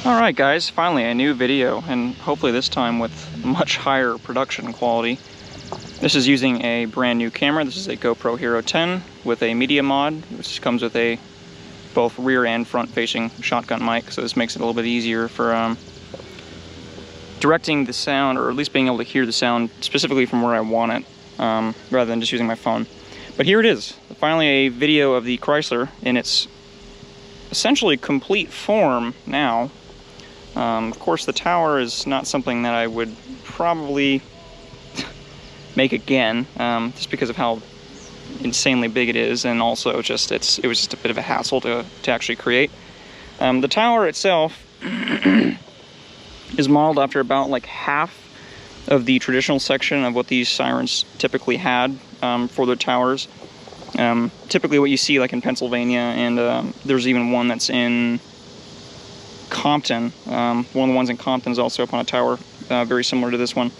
Alright guys, finally a new video, and hopefully this time with much higher production quality. This is using a brand new camera. This is a GoPro Hero 10 with a media mod, which comes with a both rear and front facing shotgun mic, so this makes it a little bit easier for directing the sound, or at least being able to hear the sound specifically from where I want it, rather than just using my phone. But here it is, finally a video of the Chrysler in its essentially complete form now. Of course, the tower is not something that I would probably make again, just because of how insanely big it is, and also just it was just a bit of a hassle to actually create. The tower itself is modeled after about like half of the traditional section of what these Sirens typically had for their towers. Typically what you see like in Pennsylvania, and there's even one that's in Compton. One of the ones in Compton is also up on a tower, very similar to this one.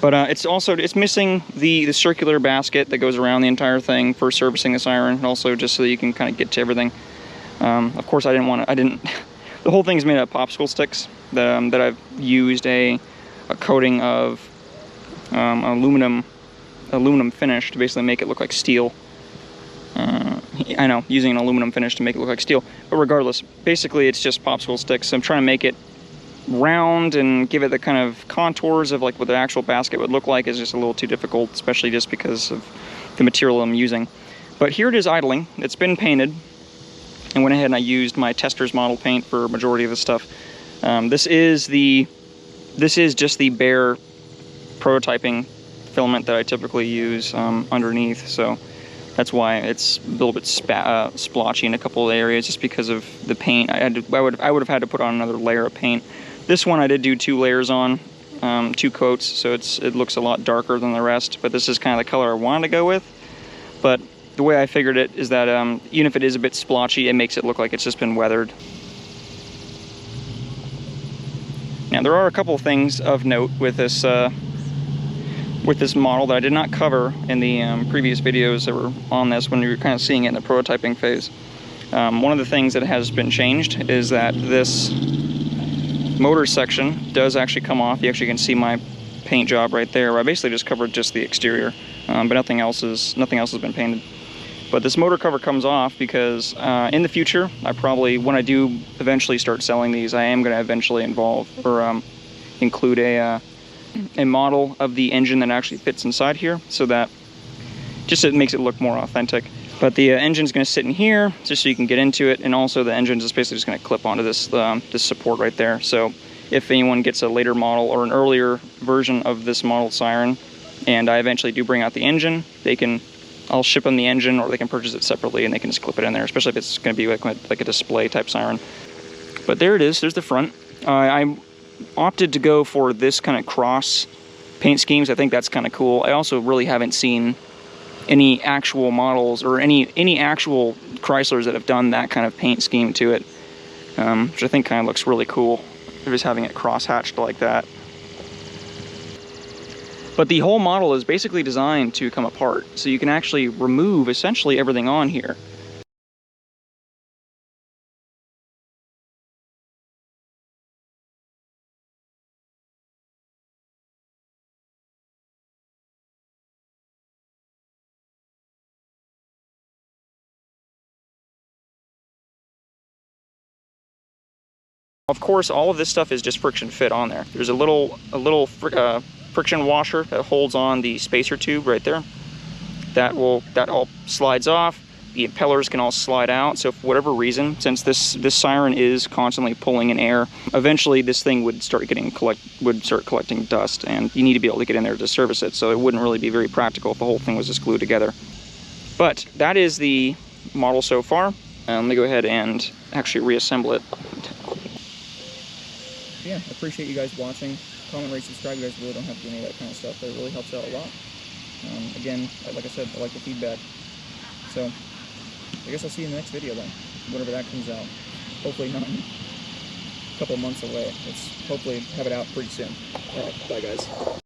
But it's missing the circular basket that goes around the entire thing for servicing the Siren, and also just so you can kind of get to everything. Of course, the whole thing's made out of popsicle sticks that I've used a coating of aluminum finish to basically make it look like steel. I know, using an aluminum finish to make it look like steel, but regardless, basically it's just popsicle sticks. I'm trying to make it round and give it the kind of contours of like what the actual basket would look like. Is just a little too difficult, especially just because of the material I'm using. But here it is idling. It's been painted. I went ahead and I used my tester's model paint for a majority of the stuff. This is just the bare prototyping filament that I typically use underneath, so that's why it's a little bit splotchy in a couple of areas, just because of the paint. I would have had to put on another layer of paint. This one I did do 2 layers on, 2 coats, so it looks a lot darker than the rest, but this is kind of the color I wanted to go with. But the way I figured it is that even if it is a bit splotchy, it makes it look like it's just been weathered. Now there are a couple of things of note with this model that I did not cover in the previous videos that were on this when we were kind of seeing it in the prototyping phase. One of the things that has been changed is that this motor section does actually come off. You actually can see my paint job right there, where I basically just covered just the exterior, but nothing else has been painted. But this motor cover comes off because in the future, when I do eventually start selling these, I am going to eventually include a model of the engine that actually fits inside here, so that just it makes it look more authentic. But the engine's going to sit in here just so you can get into it, and also the engine's just basically just going to clip onto this support right there. So if anyone gets a later model or an earlier version of this model Siren, and I eventually do bring out the engine, I'll ship them the engine, or they can purchase it separately and they can just clip it in there, especially if it's going to be like a display type Siren. But there it is. There's the front. I opted to go for this kind of cross paint schemes. I think that's kind of cool. I also really haven't seen any actual models or any actual Chryslers that have done that kind of paint scheme to it, which I think kind of looks really cool. They're just having it cross-hatched like that. But the whole model is basically designed to come apart, so you can actually remove essentially everything on here. Of course, all of this stuff is just friction fit on there. There's a little friction washer that holds on the spacer tube right there. That all slides off. The impellers can all slide out. So for whatever reason, since this Siren is constantly pulling in air, eventually this thing would start collecting dust, and you need to be able to get in there to service it. So it wouldn't really be very practical if the whole thing was just glued together. But that is the model so far. Let me go ahead and actually reassemble it. Yeah, I appreciate you guys watching. Comment, rate, subscribe. You guys really don't have to do any of that kind of stuff, but it really helps out a lot. Again, like I said, I like the feedback. So, I guess I'll see you in the next video then, whenever that comes out. Hopefully not a couple months away. Let's hopefully have it out pretty soon. Alright, bye guys.